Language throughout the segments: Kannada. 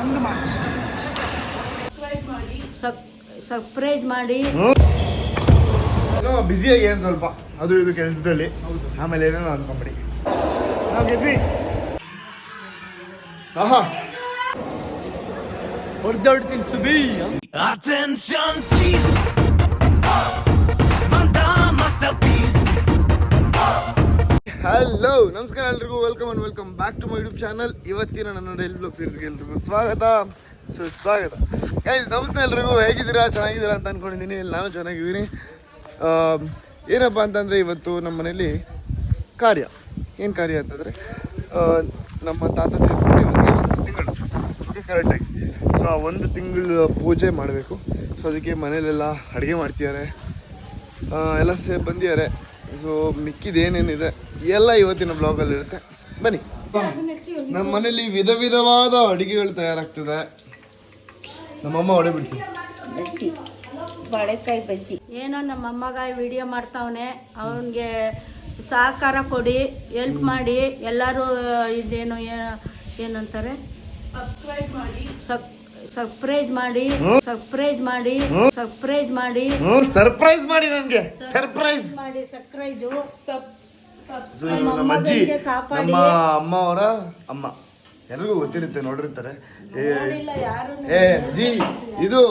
ಒಂದು ಮಾರ್ಚ್ ಸರ್ಪ್ರೈಸ್ ಮಾಡಿ. ಏನೋ ಬ್ಯುಸಿಯಾಗಿ ಏನು ಸ್ವಲ್ಪ ಅದು ಇದು ಕೆಲಸದಲ್ಲಿ, ಆಮೇಲೆ ಏನೇನೋ ಅನ್ಕೊಂಬಿಡಿ. ನಾವು ಗೆದ್ವಿ. ಆಹಾ ಹೊಡೆದಾಡ್ತೀನಿ ಸುಬಿ. Attention please. ಹಲೋ ನಮಸ್ಕಾರ ಎಲ್ರಿಗೂ, welcome back to my YouTube channel. ಇವತ್ತಿನ ನನ್ನ ಡೈಲಿ ಬ್ಲಾಗ್ ಸೀರೀಸ್ಗೆ ಎಲ್ರಿಗೂ ಸ್ವಾಗತ, ಸುಸ್ವಾಗತ. ಗೈಸ್ ನಮಸ್ತೆ ಎಲ್ರಿಗೂ, ಹೇಗಿದ್ದೀರಾ? ಚೆನ್ನಾಗಿದ್ದೀರಾ ಅಂತ ಅಂದ್ಕೊಂಡಿದ್ದೀನಿ. ನಾನು ಚೆನ್ನಾಗಿದ್ದೀನಿ. ಏನಪ್ಪ ಅಂತಂದರೆ ಇವತ್ತು ನಮ್ಮ ಮನೇಲಿ ಕಾರ್ಯ. ಏನು ಕಾರ್ಯ ಅಂತಂದರೆ ನಮ್ಮ ತಾತ ತೀರ್ಕೊಂಡು ಇವತ್ತಿಗೆ 1 ತಿಂಗಳು, ಓಕೆ ಕರೆಕ್ಟಾಗಿ. ಸೊ ಆ 1 ತಿಂಗಳು ಪೂಜೆ ಮಾಡಬೇಕು. ಸೊ ಅದಕ್ಕೆ ಮನೇಲೆಲ್ಲ ಅಡುಗೆ ಮಾಡ್ತಿದ್ದಾರೆ, ಎಲ್ಲ ಬಂದಿದ್ದಾರೆ. ಸೊ ಮಿಕ್ಕಿದೇನೇನಿದೆ ಎಲ್ಲ ಇವತ್ತಿನ ಬ್ಲಾಗಲ್ಲಿ ಇರುತ್ತೆ, ಬನ್ನಿ. ನಮ್ಮ ಮನೇಲಿ ವಿಧ ವಿಧವಾದ ಅಡುಗೆಗಳು ತಯಾರಾಗ್ತದೆ. ನಮ್ಮಮ್ಮ ಹೊಡೆಬಿಡ್ತೀವಿ ಬಾಳೆಕಾಯಿ ಬಜ್ಜಿ. ಏನೋ ನಮ್ಮ ಅಮ್ಮಗ ವಿಡಿಯೋ ಮಾಡ್ತಾವನೆ, ಅವನಿಗೆ ಸಹಕಾರ ಕೊಡಿ, ಹೆಲ್ಪ್ ಮಾಡಿ. ಎಲ್ಲರೂ ಇದೇನು ಏನಂತಾರೆ, ಸರ್ಪ್ರೈಸ್ ಮಾಡಿ ಸರ್ಪ್ರೈಸ್ ಮಾಡಿ ನನಗೆ ಸರ್ಪ್ರೈಸ್ ಮಾಡಿ. ಸರ್ಪ್ರೈಸು ನಮ್ಮ ಅಜ್ಜಿ, ನಮ್ಮ ಅಮ್ಮ ಅವರ ಅಮ್ಮ, ಎಲ್ರಿಗೂ ಗೊತ್ತಿರುತ್ತೆ, ನೋಡಿರ್ತಾರೆ. ಏ ಅಜ್ಜಿ, ಇದು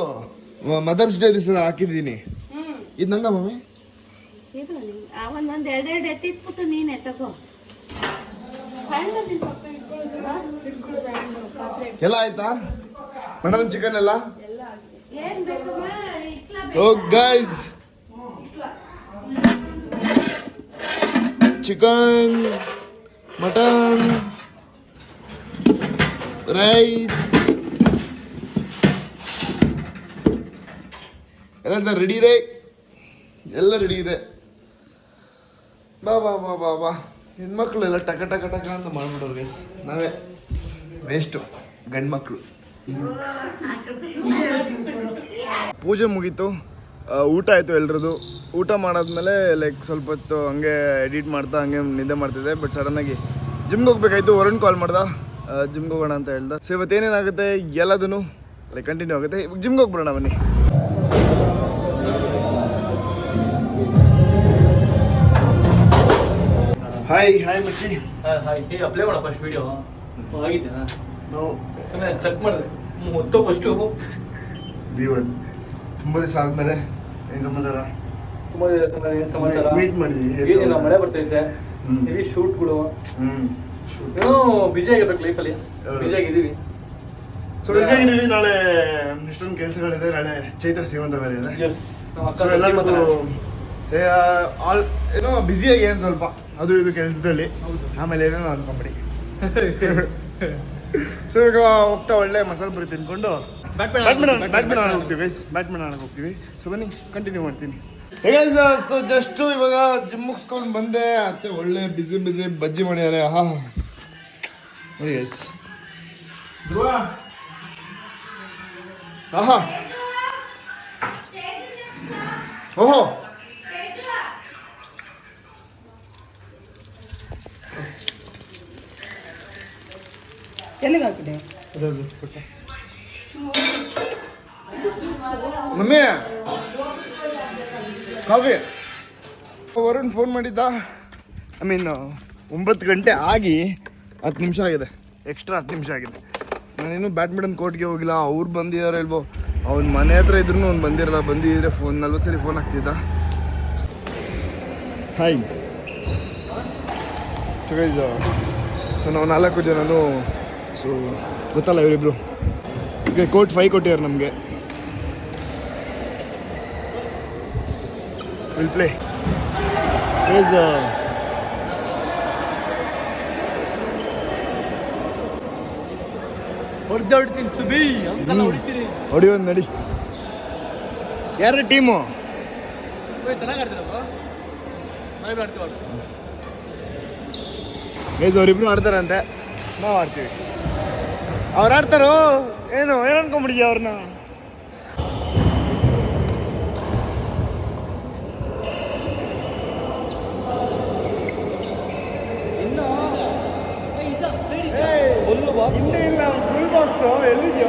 ಮದರ್ಸ್ ಡೇ ದಿವಸ ಹಾಕಿದ್ದೀನಿ. ಇದು ನಂಗ ಮಮ್ಮಿ, ಅವನೊಂದು 2 ಎತ್ತಿಟ್ಬಿಟ್ಟು ನೀನು ಎತ್ತಕೋ. ಎಲ್ಲ ಆಯ್ತಾ? ಮಟನ್ ಚಿಕನ್ ಎಲ್ಲ ಓ ಗೈಸ್, ಚಿಕನ್, ಮಟನ್, ರೈಸ್ ಎಲ್ಲ ರೆಡಿ ಇದೆ, ಎಲ್ಲ ರೆಡಿ ಇದೆ. ಬಾ ಬಾ ಬಾ ಬಾ ಬಾ. ಹೆಣ್ಮಕ್ಳು ಎಲ್ಲ ಟಕ ಟಕ ಟಕ ಅಂತ ಮಾಡ್ಬಿಡೋರು ಗೈಸ್. ನಾವೇ ವೇಸ್ಟು ಗಂಡು ಮಕ್ಕಳು. ಪೂಜೆ ಮುಗೀತು, ಊಟ ಆಯಿತು ಎಲ್ರದ್ದು. ಊಟ ಮಾಡಾದ್ಮೇಲೆ ಲೈಕ್ ಸ್ವಲ್ಪ ಹೊತ್ತು ಹಂಗೆ ಎಡಿಟ್ ಮಾಡ್ತಾ ಹಂಗೆ ನಿದ್ದೆ ಮಾಡ್ತಿದ್ದೆ. ಬಟ್ ಸಡನ್ನಾಗಿ ಜಿಮ್ಗೆ ಹೋಗ್ಬೇಕಾಯ್ತು. ವರುಣ್ ಕಾಲ್ ಮಾಡ್ದ, ಜಿಮ್ಗೆ ಹೋಗೋಣ ಅಂತ ಹೇಳ್ದ. ಸೊ ಇವತ್ತು ಏನೇನಾಗುತ್ತೆ ಎಲ್ಲದೂ ಲೈಕ್ ಕಂಟಿನ್ಯೂ ಆಗುತ್ತೆ. ಇವಾಗ ಜಿಮ್ಗೆ ಹೋಗ್ಬಿಡೋಣ ಬನ್ನಿ. ಹಾಯ್ ಹಾಯ್ ಮಚ್ಚಿ. ಹಾಯ್. ಅಪ್ಲೈ ಮಾಡೋ ಫಸ್ಟ್ ವಿಡಿಯೋ ಆಗಿದೆಯಾ? ನಾವು ಚೆಕ್ ಮಾಡಿದೆ ಮೊತ್ತ ಫಸ್ಟು. ತುಂಬ ದಿವಸ ಆದ್ಮೇಲೆ ಏನು ಸಮಾಚಾರ? ತುಂಬ ಏನು ಸಮಾಚಾರ? ಮೀಟ್ ಮಾಡಿದ್ವಿ. ಏನಿಲ್ಲ, ಮಳೆ ಬರ್ತೈತೆ, ಹೆವಿ ಶೂಟ್ಗಳು, ಏನೋ ಬಿಜಿ ಆಗಿರ್ಬೇಕು ಲೈಫಲ್ಲಿ. ಬಿಜಿ ಆಗಿದ್ದೀವಿ. ಸೊ ಬಿಜಿ ಆಗಿದ್ದೀವಿ. ನಾಳೆ ಎಷ್ಟೊಂದು ಕೆಲಸಗಳಿದೆ. ನಾಳೆ ಚೈತ್ರ ಸೀಮಂತ ಬೇರೆ ಇದೆ. ಸೊ ಎಲ್ಲರಿಗೂ ಏನೋ ಬ್ಯುಸಿಯಾಗಿ ಏನು ಸ್ವಲ್ಪ ಅದು ಇದು ಕೆಲಸದಲ್ಲಿ, ಆಮೇಲೆ ಏನೇನೋ ಅನ್ಕೊಂಬಿಡಿ. ಸೊ ಈಗ ಹೋಗ್ತಾ ಒಳ್ಳೆ ಮಸಾಲೆ ಪುರಿ ತಿನ್ಕೊಂಡು ಬ್ಯಾಟ್ಮಿಂಟನ್ ಆಡಕ್ಕೆ ಹೋಗ್ತೀವಿ ಗೈಸ್. ಬ್ಯಾಟ್ಮಿಂಟನ್ ಆಡಕ್ಕೆ ಹೋಗ್ತೀವಿ. ಸೊ ಬನ್ನಿ ಕಂಟಿನ್ಯೂ ಮಾಡ್ತೀನಿ. ಸೊ ಜಸ್ಟು ಇವಾಗ ಜಿಮ್ ಮುಗಿಸ್ಕೊಂಡು ಬಂದೆ. ಅತ್ತೆ ಒಳ್ಳೆ ಬಿಸಿ ಬಜ್ಜಿ ಮಾಡ್ಯಾರೆ. ಆಹಾ ನೋಡಿ ಗೈಸ್. ಆಹಾ ಓಹೋ ಎಲ್ಲಿಗೆ ಹಾಕಿದೆ ಮಮ್ಮಿ? ಕಾಫಿ. ವರುಣ್ ಫೋನ್ ಮಾಡಿದ್ದ. ಐ ಮೀನ್ 9 ಗಂಟೆ ಆಗಿ 10 ನಿಮಿಷ ಆಗಿದೆ, ಎಕ್ಸ್ಟ್ರಾ 10 ನಿಮಿಷ ಆಗಿದೆ. ನಾನೇನು ಬ್ಯಾಡ್ಮಿಂಟನ್ ಕೋರ್ಟ್ಗೆ ಹೋಗಿಲ್ಲ. ಅವ್ರು ಬಂದಿದ್ದಾರೆ ಇಲ್ವೋ, ಅವ್ನ ಮನೆ ಹತ್ರ ಇದ್ರೂ ಅವ್ನು ಬಂದಿರಲ್ಲ. ಬಂದಿದ್ರೆ ಫೋನ್ 40 ಸರಿ ಫೋನ್ ಆಗ್ತಿದ್ದ. ಹಾಯ್. ಸೊ ಗೈಸ್, ಸೊ ನಾವು 4 ಜನನು. ಸೊ ಗೊತ್ತಲ್ಲ ಇವರಿಬ್ರು. ಈಗ ಕೋಟ್ 5 ಕೊಟ್ಟಿದ್ದಾರೆ ನಮಗೆ. Will play guys. ಹೊಡೆದಾಡ್ತೀನಿ ಸುಬಿ. ಹೊಡಿತೀನಿ. ಹೊಡಿಯೋದು ನಡಿ. ಯಾರ ಟೀಮು? ಚೆನ್ನಾಗಿ ಆಡ್ತೀರಪ್ಪ. ಗೈಸ್ ಅವರಿಬ್ರು ಆಡ್ತಾರಂತೆ, ನಾವು ಆಡ್ತೀವಿ. ಅವ್ರು ಆಡ್ತಾರೋ ಏನು ಅನ್ಕೊಂಬಿಡಿ ಅವ್ರನ್ನ. ಹಿಂದೆ ಇಲ್ಲ, ಫುಲ್ ಬಾಕ್ಸು ಎಲ್ಲಿದೆಯೋ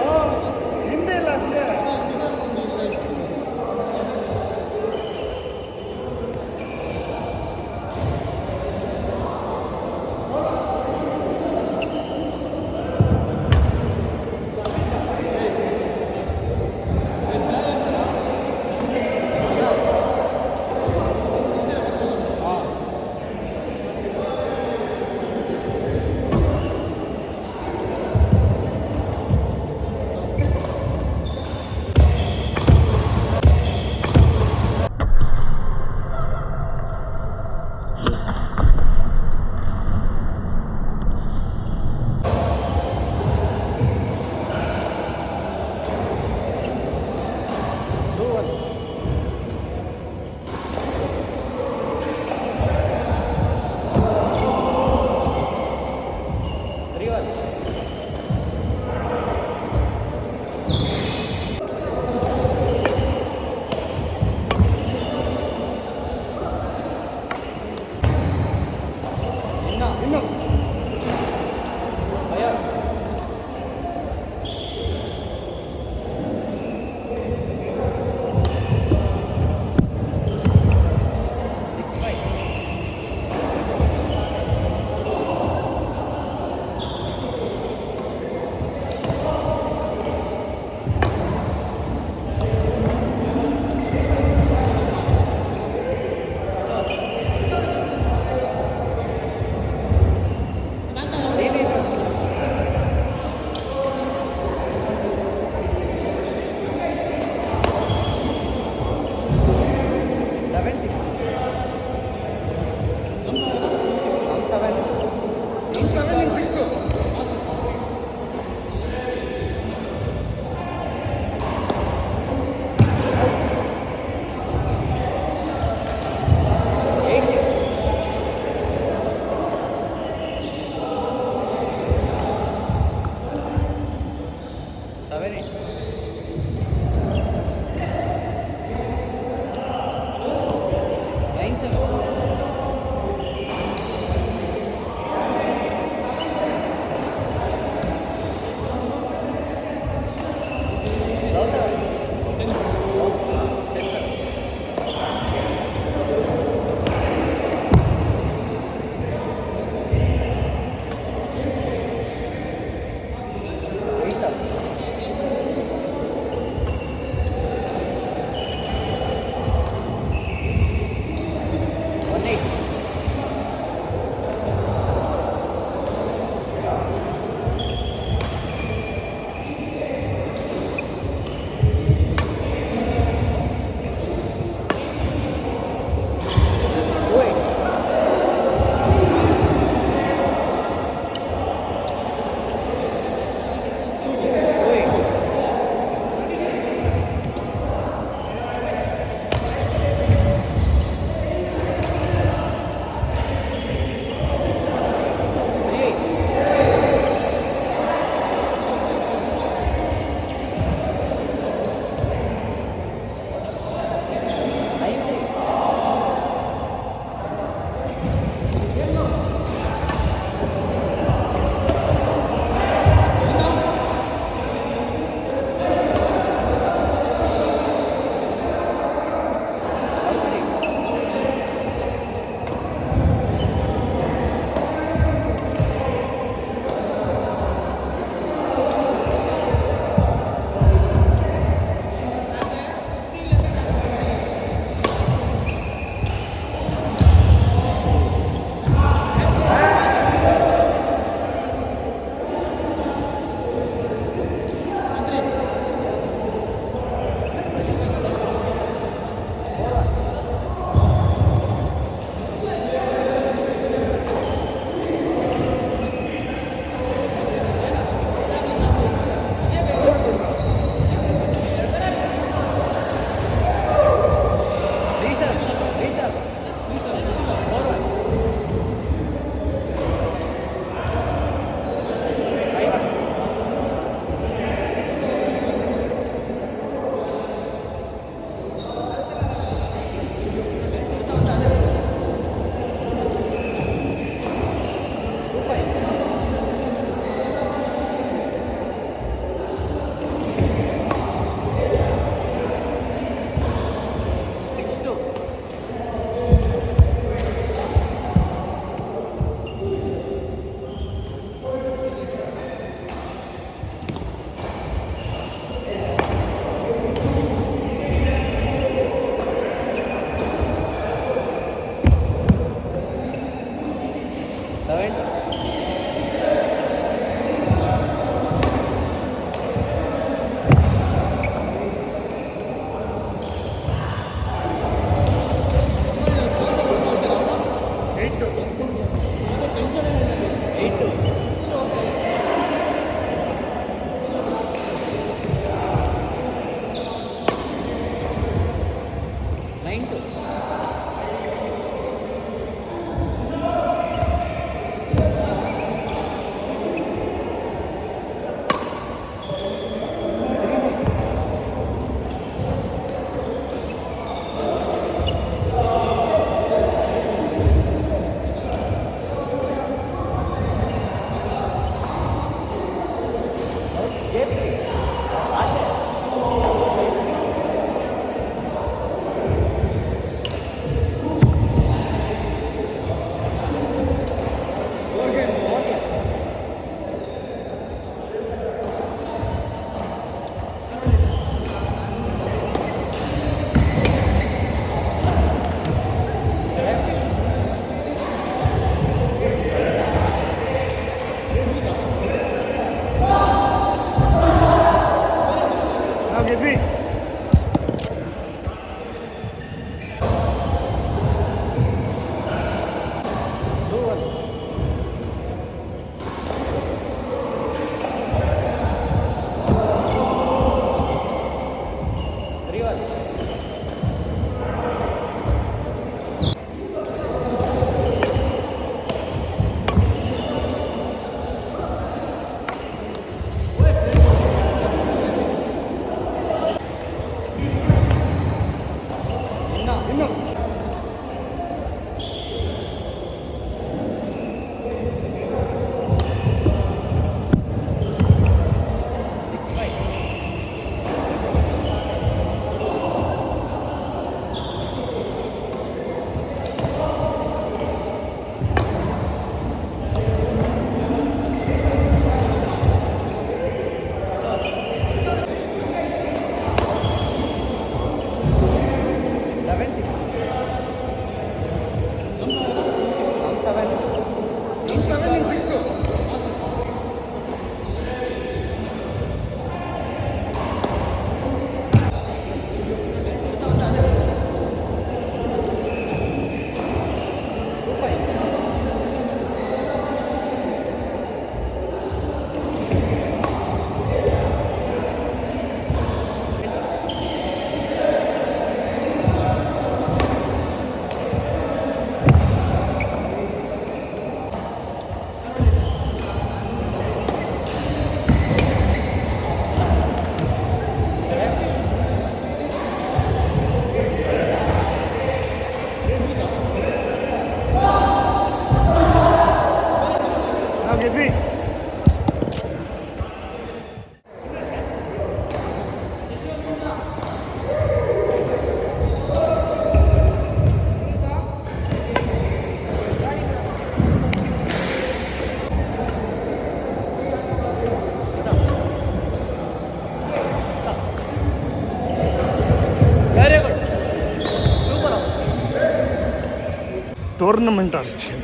ಟೂರ್ನಮೆಂಟ್ ಆಡಿಸ್ತೀವಿ.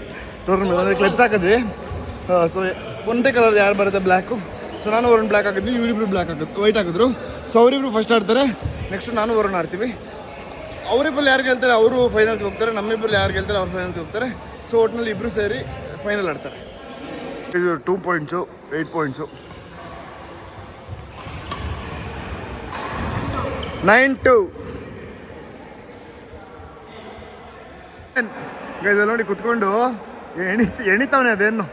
ಟೂರ್ನಮೆಂಟ್ ಅಂದರೆ ಕ್ಲಬ್ಸ್ ಹಾಕಿದ್ವಿ. ಸೊ ಒಂದೇ ಕಲರ್ ಯಾರು ಬರುತ್ತೆ ಬ್ಲ್ಯಾಕು. ಸೊ ನಾನು ವರುಣ್ ಬ್ಲ್ಯಾಕ್ ಹಾಕಿದ್ವಿ, ಇವರಿಬ್ರು ಬ್ಲ್ಯಾಕ್ ಹಾಕಿದ್ರು, ವೈಟ್ ಹಾಕಿದ್ರು. ಸೊ ಅವರಿಬ್ರು ಫಸ್ಟ್ ಆಡ್ತಾರೆ, ನೆಕ್ಸ್ಟು ನಾನು ವರುಣ್ ಆಡ್ತೀವಿ. ಅವರಿಬ್ಬರು ಯಾರು ಗೆಲ್ತಾರೆ ಅವರು ಫೈನಲ್ಸ್ಗೆ ಹೋಗ್ತಾರೆ, ನಮ್ಮಿಬ್ಬರು ಯಾರು ಗೆಲ್ತಾರೆ ಅವ್ರು ಫೈನಲ್ಸ್ಗೆ ಹೋಗ್ತಾರೆ. ಸೊ ಒಟ್ಟಿನಲ್ಲಿ ಇಬ್ಬರು ಸೇರಿ ಫೈನಲ್ ಆಡ್ತಾರೆ. ಇದು 2 ಪಾಯಿಂಟ್ಸು, 8 ಪಾಯಿಂಟ್ಸು, 9-2. ಇದೆಲ್ಲ ನೋಡಿ ಕುತ್ಕೊಂಡು ಎಣಿತಾವನೆ ಅದೇನು.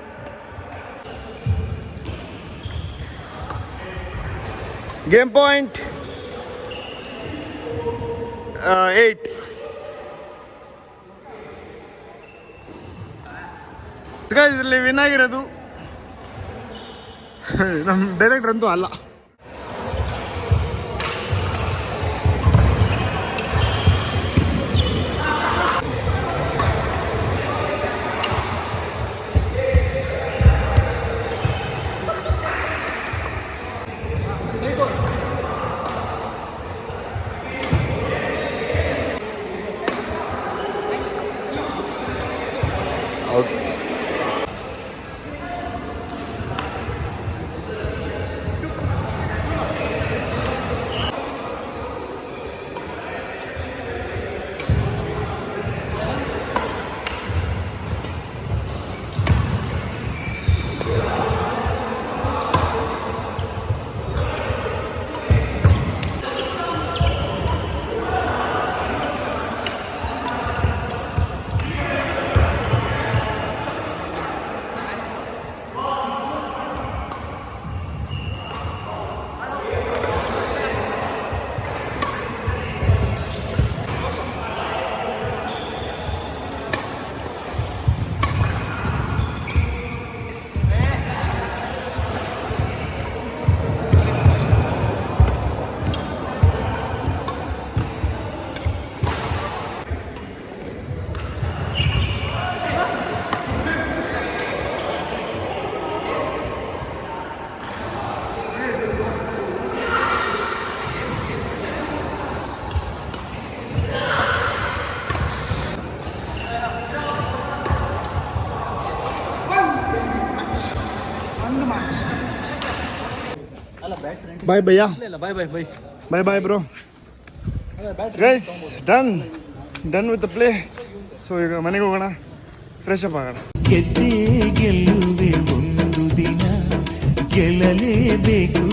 Game point 8. ಇದರಲ್ಲಿ ವಿನ್ ಆಗಿರೋದು ನಮ್ಮ ಡೈರೆಕ್ಟರ್ ಅಂತೂ ಅಲ್ಲ. ಹೌದು. ಬಾಯ್ ಭಯ್ಯ, bye bye bye. Bye bye bro. Guys done with the play. So ಈಗ ಮನೆಗೆ ಹೋಗೋಣ, ಫ್ರೆಶ್ ಅಪ್ ಆಗೋಣ. ಗೆದ್ದೇ ಗೆಲ್ಲುವೆ ಒಂದು ದಿನ, ಗೆಲ್ಲಲೇಬೇಕು